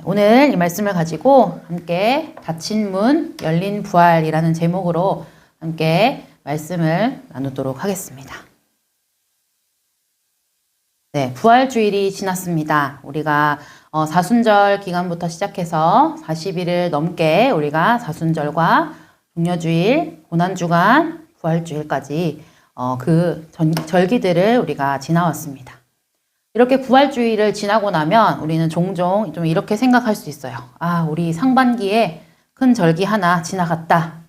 오늘 이 말씀을 가지고 함께 닫힌 문, 열린 부활이라는 제목으로 함께 말씀을 나누도록 하겠습니다. 네, 부활주일이 지났습니다. 우리가 사순절 기간부터 시작해서 40일을 넘게 우리가 사순절과 종려주일, 고난주간, 부활주일까지 그 절기들을 우리가 지나왔습니다. 이렇게 부활주일을 지나고 나면 우리는 종종 좀 이렇게 생각할 수 있어요. 아, 우리 상반기에 큰 절기 하나 지나갔다.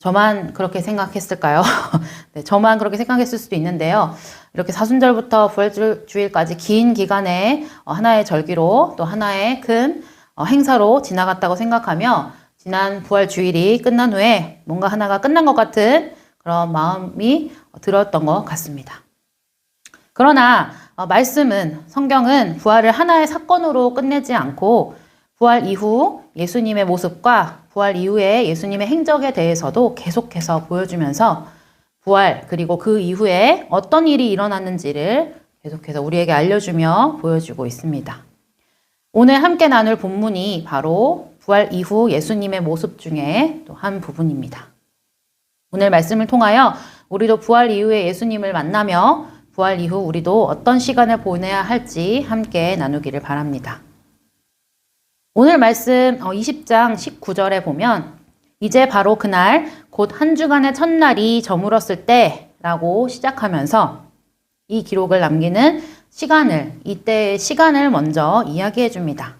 저만 그렇게 생각했을까요? 네, 저만 그렇게 생각했을 수도 있는데요. 이렇게 사순절부터 부활주일까지 긴 기간에 하나의 절기로 또 하나의 큰 행사로 지나갔다고 생각하며 지난 부활주일이 끝난 후에 뭔가 하나가 끝난 것 같은 그런 마음이 들었던 것 같습니다. 그러나 말씀은, 성경은 부활을 하나의 사건으로 끝내지 않고 부활 이후 예수님의 모습과 부활 이후에 예수님의 행적에 대해서도 계속해서 보여주면서 부활 그리고 그 이후에 어떤 일이 일어났는지를 계속해서 우리에게 알려주며 보여주고 있습니다. 오늘 함께 나눌 본문이 바로 부활 이후 예수님의 모습 중에 또 한 부분입니다. 오늘 말씀을 통하여 우리도 부활 이후에 예수님을 만나며 부활 이후 우리도 어떤 시간을 보내야 할지 함께 나누기를 바랍니다. 오늘 말씀 20장 19절에 보면 이제 바로 그날 곧 한 주간의 첫날이 저물었을 때 라고 시작하면서 이 기록을 남기는 시간을, 이때의 시간을 먼저 이야기해 줍니다.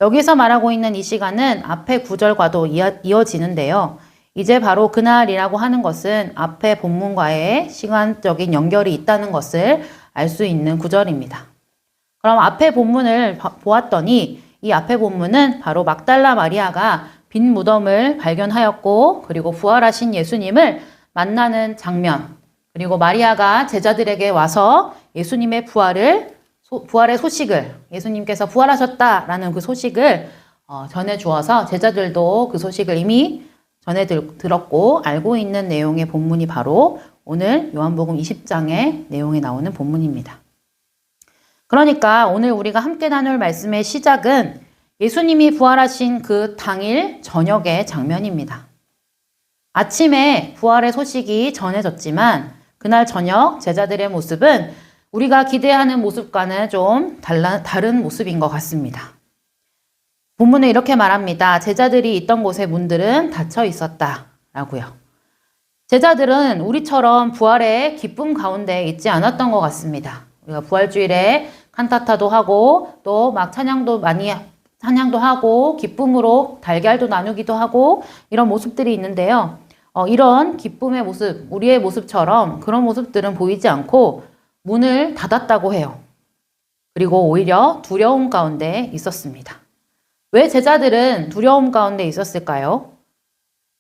여기서 말하고 있는 이 시간은 앞의 구절과도 이어지는데요. 이제 바로 그날이라고 하는 것은 앞의 본문과의 시간적인 연결이 있다는 것을 알 수 있는 구절입니다. 그럼 앞의 본문을 보았더니 이 앞의 본문은 바로 막달라 마리아가 빈 무덤을 발견하였고 그리고 부활하신 예수님을 만나는 장면, 그리고 마리아가 제자들에게 와서 예수님의 부활의 소식을, 예수님께서 부활하셨다라는 그 소식을 전해 주어서 제자들도 그 소식을 이미 전에 들었고 알고 있는 내용의 본문이 바로 오늘 요한복음 20장의 내용에 나오는 본문입니다. 그러니까 오늘 우리가 함께 나눌 말씀의 시작은 예수님이 부활하신 그 당일 저녁의 장면입니다. 아침에 부활의 소식이 전해졌지만 그날 저녁 제자들의 모습은 우리가 기대하는 모습과는 좀 다른 모습인 것 같습니다. 본문은 이렇게 말합니다. 제자들이 있던 곳의 문들은 닫혀 있었다 라고요. 제자들은 우리처럼 부활의 기쁨 가운데 있지 않았던 것 같습니다. 우리가 부활주일에 칸타타도 하고 또 막 찬양도 하고 기쁨으로 달걀도 나누기도 하고 이런 모습들이 있는데요. 이런 기쁨의 모습, 우리의 모습처럼 그런 모습들은 보이지 않고 문을 닫았다고 해요. 그리고 오히려 두려움 가운데 있었습니다. 왜 제자들은 두려움 가운데 있었을까요?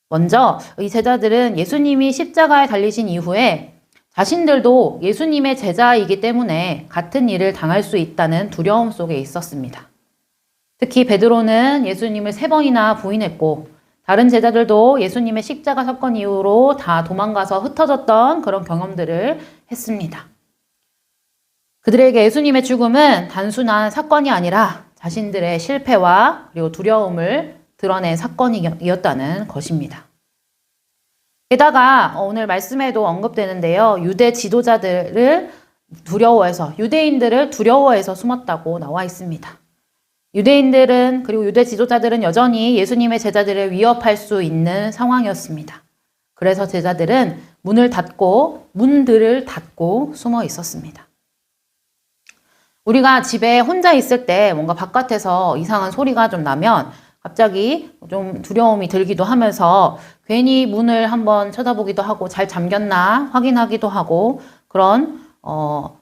먼저 이 제자들은 예수님이 십자가에 달리신 이후에 자신들도 예수님의 제자이기 때문에 같은 일을 당할 수 있다는 두려움 속에 있었습니다. 특히 베드로는 예수님을 3번이나 부인했고 다른 제자들도 예수님의 십자가 사건 이후로 다 도망가서 흩어졌던 그런 경험들을 했습니다. 그들에게 예수님의 죽음은 단순한 사건이 아니라 자신들의 실패와 그리고 두려움을 드러낸 사건이었다는 것입니다. 게다가 오늘 말씀에도 언급되는데요. 유대 지도자들을 두려워해서, 유대인들을 두려워해서 숨었다고 나와 있습니다. 유대인들은 그리고 유대 지도자들은 여전히 예수님의 제자들을 위협할 수 있는 상황이었습니다. 그래서 제자들은 문들을 닫고 숨어 있었습니다. 우리가 집에 혼자 있을 때 뭔가 바깥에서 이상한 소리가 좀 나면 갑자기 좀 두려움이 들기도 하면서 괜히 문을 한번 쳐다보기도 하고 잘 잠겼나 확인하기도 하고 그런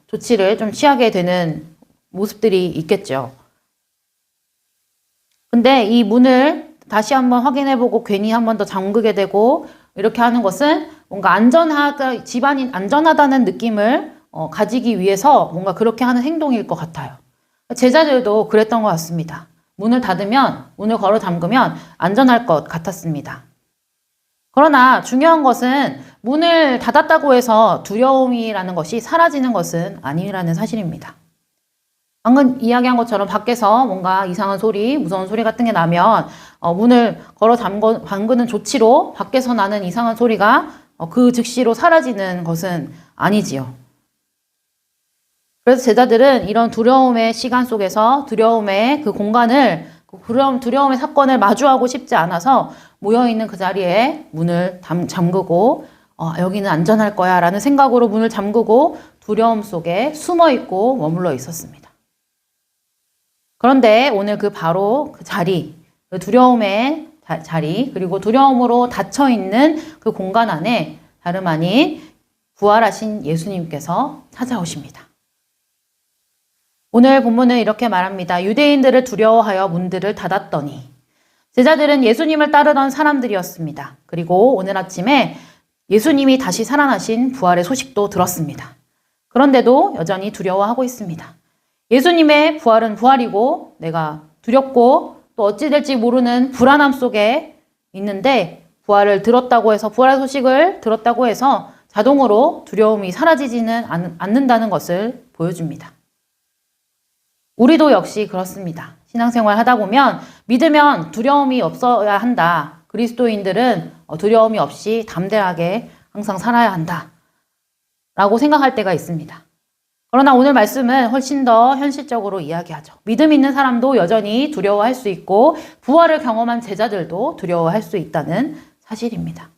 조치를 좀 취하게 되는 모습들이 있겠죠. 근데 이 문을 다시 한번 확인해보고 괜히 한번 더 잠그게 되고 이렇게 하는 것은 뭔가 집안이 안전하다는 느낌을 가지기 위해서 뭔가 그렇게 하는 행동일 것 같아요. 제자들도 그랬던 것 같습니다. 문을 걸어 잠그면 안전할 것 같았습니다. 그러나 중요한 것은 문을 닫았다고 해서 두려움이라는 것이 사라지는 것은 아니라는 사실입니다. 방금 이야기한 것처럼 밖에서 뭔가 이상한 소리, 무서운 소리 같은 게 나면 문을 걸어 잠그는 조치로 밖에서 나는 이상한 소리가 그 즉시로 사라지는 것은 아니지요. 그래서 제자들은 이런 두려움의 시간 속에서 두려움의 그 공간을, 두려움의 사건을 마주하고 싶지 않아서 모여있는 그 자리에 문을 잠그고 여기는 안전할 거야 라는 생각으로 문을 잠그고 두려움 속에 숨어있고 머물러 있었습니다. 그런데 오늘 바로 그 자리, 그 두려움의 자리, 그리고 두려움으로 닫혀있는 그 공간 안에 다름 아닌 부활하신 예수님께서 찾아오십니다. 오늘 본문은 이렇게 말합니다. 유대인들을 두려워하여 문들을 닫았더니 제자들은 예수님을 따르던 사람들이었습니다. 그리고 오늘 아침에 예수님이 다시 살아나신 부활의 소식도 들었습니다. 그런데도 여전히 두려워하고 있습니다. 예수님의 부활은 부활이고 내가 두렵고 또 어찌 될지 모르는 불안함 속에 있는데 부활을 들었다고 해서 부활의 소식을 들었다고 해서 자동으로 두려움이 사라지지는 않는다는 것을 보여줍니다. 우리도 역시 그렇습니다. 신앙생활 하다 보면 믿으면 두려움이 없어야 한다. 그리스도인들은 두려움이 없이 담대하게 항상 살아야 한다. 라고 생각할 때가 있습니다. 그러나 오늘 말씀은 훨씬 더 현실적으로 이야기하죠. 믿음 있는 사람도 여전히 두려워할 수 있고 부활을 경험한 제자들도 두려워할 수 있다는 사실입니다.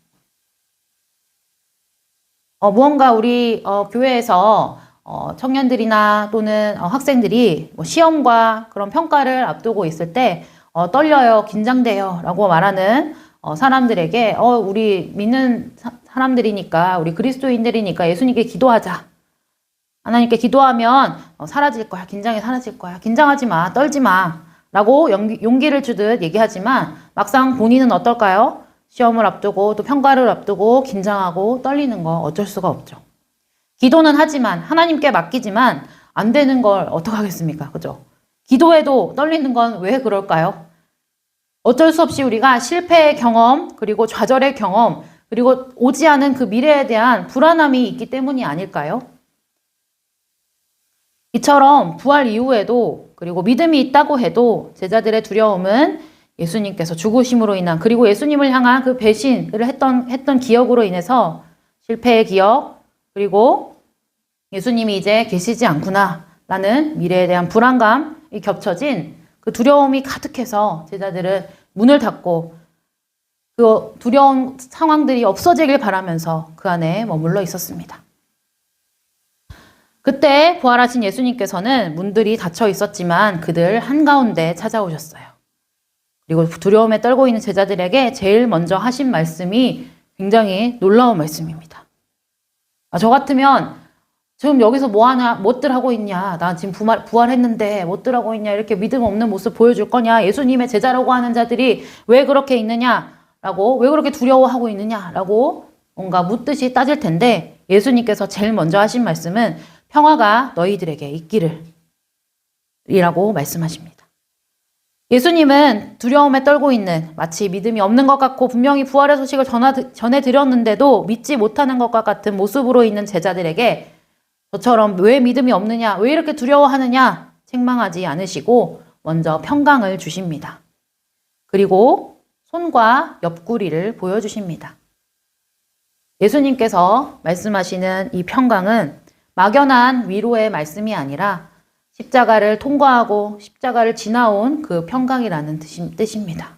무언가 우리 교회에서 청년들이나 또는 학생들이 시험과 그런 평가를 앞두고 있을 때 떨려요, 긴장돼요 라고 말하는 사람들에게 우리 믿는 사람들이니까, 우리 그리스도인들이니까 예수님께 기도하자. 하나님께 기도하면 사라질 거야. 긴장이 사라질 거야. 긴장하지 마. 떨지 마. 라고 용기를 주듯 얘기하지만 막상 본인은 어떨까요? 시험을 앞두고 또 평가를 앞두고 긴장하고 떨리는 거 어쩔 수가 없죠. 기도는 하지만 하나님께 맡기지만 안 되는 걸 어떡하겠습니까? 그죠? 기도해도 떨리는 건 왜 그럴까요? 어쩔 수 없이 우리가 실패의 경험, 그리고 좌절의 경험, 그리고 오지 않은 그 미래에 대한 불안함이 있기 때문이 아닐까요? 이처럼 부활 이후에도 그리고 믿음이 있다고 해도 제자들의 두려움은 예수님께서 죽으심으로 인한 그리고 예수님을 향한 그 배신을 했던 기억으로 인해서 실패의 기억 그리고 예수님이 이제 계시지 않구나 라는 미래에 대한 불안감이 겹쳐진 그 두려움이 가득해서 제자들은 문을 닫고 그 두려운 상황들이 없어지길 바라면서 그 안에 머물러 있었습니다. 그때 부활하신 예수님께서는 문들이 닫혀 있었지만 그들 한가운데 찾아오셨어요. 그리고 두려움에 떨고 있는 제자들에게 제일 먼저 하신 말씀이 굉장히 놀라운 말씀입니다. 저 같으면 지금 여기서 뭐들 하고 있냐? 나 지금 부활했는데 뭐들 하고 있냐? 이렇게 믿음 없는 모습 보여줄 거냐? 예수님의 제자라고 하는 자들이 왜 그렇게 있느냐라고, 왜 그렇게 두려워하고 있느냐라고 뭔가 묻듯이 따질 텐데 예수님께서 제일 먼저 하신 말씀은 평화가 너희들에게 있기를 이라고 말씀하십니다. 예수님은 두려움에 떨고 있는 마치 믿음이 없는 것 같고 분명히 부활의 소식을 전해드렸는데도 믿지 못하는 것과 같은 모습으로 있는 제자들에게 저처럼 왜 믿음이 없느냐, 왜 이렇게 두려워하느냐 책망하지 않으시고 먼저 평강을 주십니다. 그리고 손과 옆구리를 보여주십니다. 예수님께서 말씀하시는 이 평강은 막연한 위로의 말씀이 아니라 십자가를 통과하고 십자가를 지나온 그 평강이라는 뜻입니다.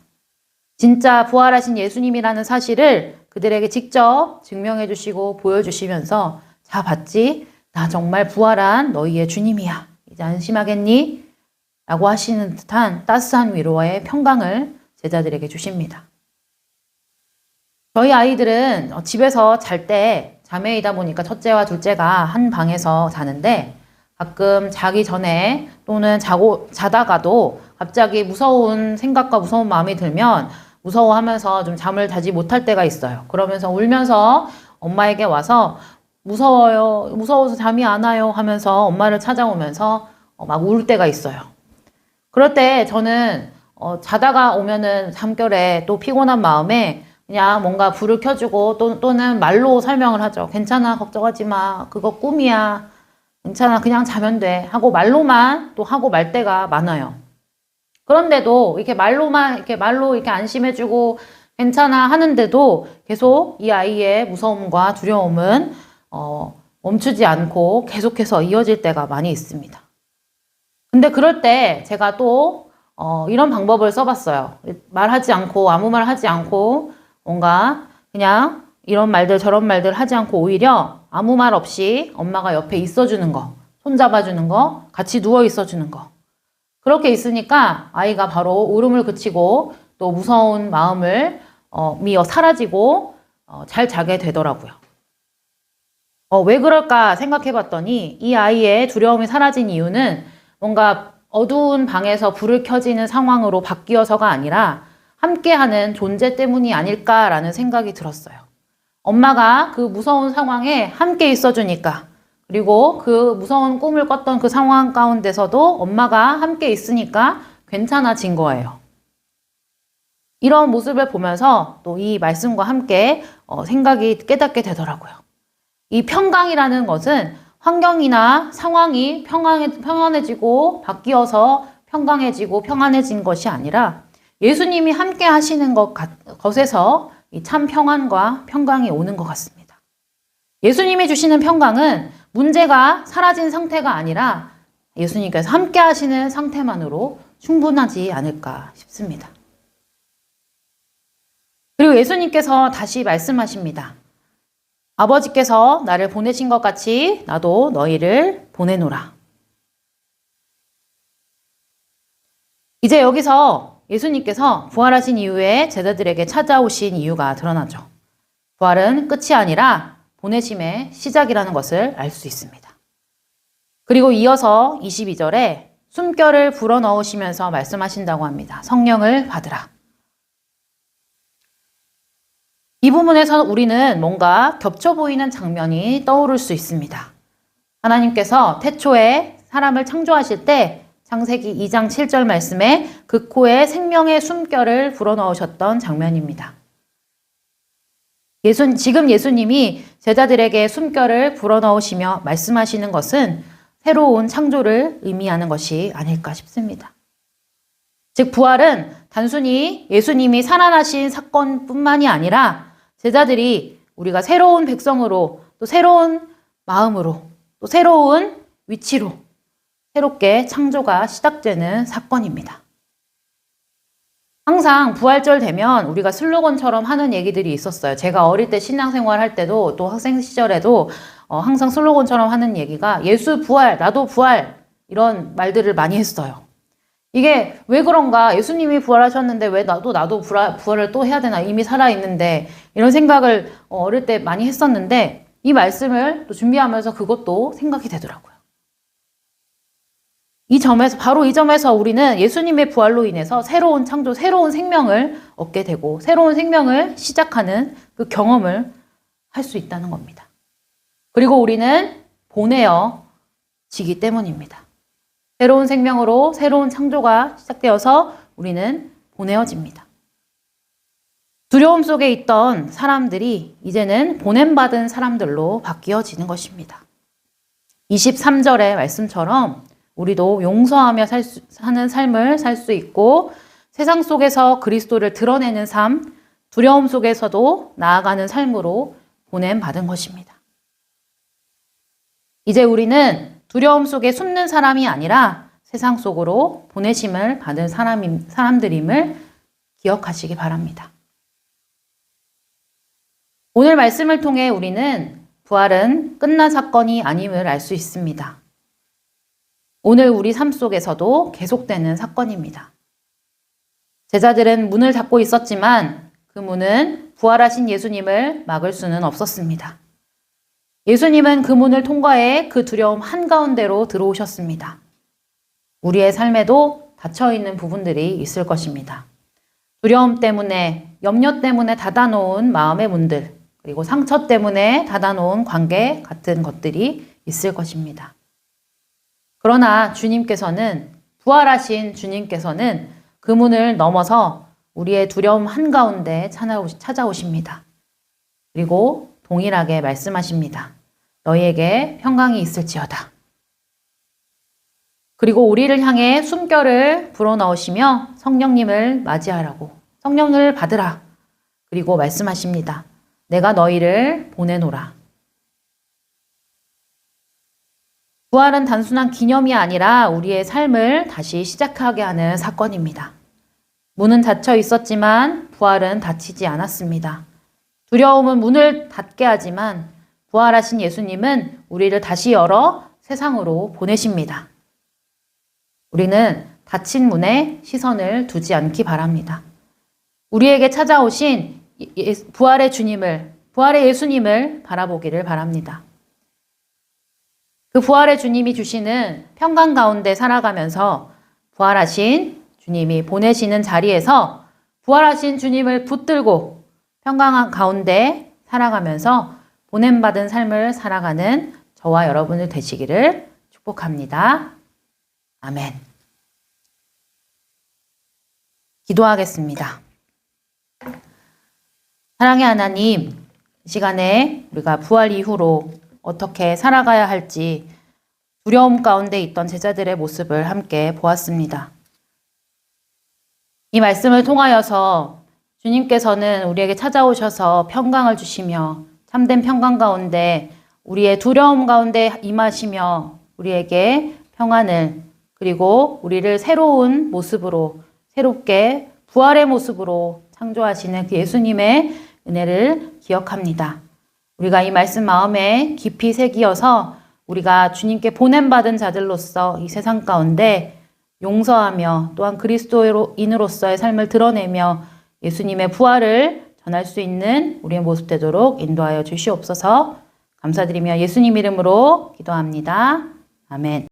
진짜 부활하신 예수님이라는 사실을 그들에게 직접 증명해 주시고 보여주시면서 자 봤지? 나 정말 부활한 너희의 주님이야. 이제 안심하겠니? 라고 하시는 듯한 따스한 위로의 평강을 제자들에게 주십니다. 저희 아이들은 집에서 잘 때 자매이다 보니까 첫째와 둘째가 한 방에서 자는데 가끔 자기 전에 또는 자다가도 갑자기 무서운 생각과 무서운 마음이 들면 무서워하면서 좀 잠을 자지 못할 때가 있어요. 그러면서 울면서 엄마에게 와서 무서워요, 무서워서 잠이 안 와요 하면서 엄마를 찾아오면서 막 울 때가 있어요. 그럴 때 저는 자다가 오면은 잠결에 또 피곤한 마음에 그냥 뭔가 불을 켜주고 또는 말로 설명을 하죠. 괜찮아, 걱정하지 마. 그거 꿈이야. 괜찮아, 그냥 자면 돼 하고 말로만 또 하고 말 때가 많아요. 그런데도 이렇게 말로 이렇게 안심해주고 괜찮아 하는데도 계속 이 아이의 무서움과 두려움은 멈추지 않고 계속해서 이어질 때가 많이 있습니다. 근데 그럴 때 제가 또 이런 방법을 써봤어요. 말하지 않고 아무 말 하지 않고 뭔가 그냥 이런 말들 저런 말들 하지 않고 오히려 아무 말 없이 엄마가 옆에 있어주는 거, 손잡아주는 거, 같이 누워 있어주는 거. 그렇게 있으니까 아이가 바로 울음을 그치고 또 무서운 마음을 미어 사라지고 잘 자게 되더라고요. 왜 그럴까 생각해 봤더니 이 아이의 두려움이 사라진 이유는 뭔가 어두운 방에서 불을 켜지는 상황으로 바뀌어서가 아니라 함께하는 존재 때문이 아닐까라는 생각이 들었어요. 엄마가 그 무서운 상황에 함께 있어주니까, 그리고 그 무서운 꿈을 꿨던 그 상황 가운데서도 엄마가 함께 있으니까 괜찮아진 거예요. 이런 모습을 보면서 또 이 말씀과 함께 생각이 깨닫게 되더라고요. 이 평강이라는 것은 환경이나 상황이 평안해지고 바뀌어서 평강해지고 평안해진 것이 아니라 예수님이 함께 하시는 것에서 이 참 평안과 평강이 오는 것 같습니다. 예수님이 주시는 평강은 문제가 사라진 상태가 아니라 예수님께서 함께 하시는 상태만으로 충분하지 않을까 싶습니다. 그리고 예수님께서 다시 말씀하십니다. 아버지께서 나를 보내신 것 같이 나도 너희를 보내노라. 이제 여기서 예수님께서 부활하신 이후에 제자들에게 찾아오신 이유가 드러나죠. 부활은 끝이 아니라 보내심의 시작이라는 것을 알 수 있습니다. 그리고 이어서 22절에 숨결을 불어넣으시면서 말씀하신다고 합니다. 성령을 받으라. 이 부분에서 우리는 뭔가 겹쳐 보이는 장면이 떠오를 수 있습니다. 하나님께서 태초에 사람을 창조하실 때 창세기 2장 7절 말씀에 그 코에 생명의 숨결을 불어넣으셨던 장면입니다. 지금 예수님이 제자들에게 숨결을 불어넣으시며 말씀하시는 것은 새로운 창조를 의미하는 것이 아닐까 싶습니다. 즉 부활은 단순히 예수님이 살아나신 사건뿐만이 아니라 제자들이 우리가 새로운 백성으로 또 새로운 마음으로 또 새로운 위치로 새롭게 창조가 시작되는 사건입니다. 항상 부활절 되면 우리가 슬로건처럼 하는 얘기들이 있었어요. 제가 어릴 때 신앙생활 할 때도 또 학생 시절에도 항상 슬로건처럼 하는 얘기가 예수 부활, 나도 부활 이런 말들을 많이 했어요. 이게 왜 그런가? 예수님이 부활하셨는데 왜 나도 부활을 또 해야 되나? 이미 살아있는데 이런 생각을 어릴 때 많이 했었는데 이 말씀을 또 준비하면서 그것도 생각이 되더라고요. 바로 이 점에서 우리는 예수님의 부활로 인해서 새로운 창조, 새로운 생명을 얻게 되고 새로운 생명을 시작하는 그 경험을 할 수 있다는 겁니다. 그리고 우리는 보내어지기 때문입니다. 새로운 생명으로 새로운 창조가 시작되어서 우리는 보내어집니다. 두려움 속에 있던 사람들이 이제는 보냄받은 사람들로 바뀌어지는 것입니다. 23절의 말씀처럼 우리도 용서하며 사는 삶을 살 수 있고 세상 속에서 그리스도를 드러내는 삶, 두려움 속에서도 나아가는 삶으로 보냄받은 것입니다. 이제 우리는 두려움 속에 숨는 사람이 아니라 세상 속으로 보내심을 받은 사람들임을 기억하시기 바랍니다. 오늘 말씀을 통해 우리는 부활은 끝난 사건이 아님을 알 수 있습니다. 오늘 우리 삶 속에서도 계속되는 사건입니다. 제자들은 문을 닫고 있었지만 그 문은 부활하신 예수님을 막을 수는 없었습니다. 예수님은 그 문을 통과해 그 두려움 한가운데로 들어오셨습니다. 우리의 삶에도 닫혀있는 부분들이 있을 것입니다. 두려움 때문에, 염려 때문에 닫아놓은 마음의 문들, 그리고 상처 때문에 닫아놓은 관계 같은 것들이 있을 것입니다. 그러나 부활하신 주님께서는 그 문을 넘어서 우리의 두려움 한가운데 찾아오십니다. 그리고 동일하게 말씀하십니다. 너희에게 평강이 있을지어다. 그리고 우리를 향해 숨결을 불어넣으시며 성령님을 맞이하라고, 성령을 받으라. 그리고 말씀하십니다. 내가 너희를 보내노라. 부활은 단순한 기념이 아니라 우리의 삶을 다시 시작하게 하는 사건입니다. 문은 닫혀 있었지만 부활은 닫히지 않았습니다. 두려움은 문을 닫게 하지만 부활하신 예수님은 우리를 다시 열어 세상으로 보내십니다. 우리는 닫힌 문에 시선을 두지 않기 바랍니다. 우리에게 찾아오신 부활의 주님을, 부활의 예수님을 바라보기를 바랍니다. 그 부활의 주님이 주시는 평강 가운데 살아가면서 부활하신 주님이 보내시는 자리에서 부활하신 주님을 붙들고 평강 가운데 살아가면서 보냄받은 삶을 살아가는 저와 여러분들 되시기를 축복합니다. 아멘. 기도하겠습니다. 사랑의 하나님, 이 시간에 우리가 부활 이후로 어떻게 살아가야 할지 두려움 가운데 있던 제자들의 모습을 함께 보았습니다. 이 말씀을 통하여서 주님께서는 우리에게 찾아오셔서 평강을 주시며 참된 평강 가운데 우리의 두려움 가운데 임하시며 우리에게 평안을 그리고 우리를 새로운 모습으로 새롭게 부활의 모습으로 창조하시는 그 예수님의 은혜를 기억합니다. 우리가 이 말씀 마음에 깊이 새기어서 우리가 주님께 보냄받은 자들로서 이 세상 가운데 용서하며 또한 그리스도인으로서의 삶을 드러내며 예수님의 부활을 전할 수 있는 우리의 모습 되도록 인도하여 주시옵소서. 감사드리며 예수님 이름으로 기도합니다. 아멘.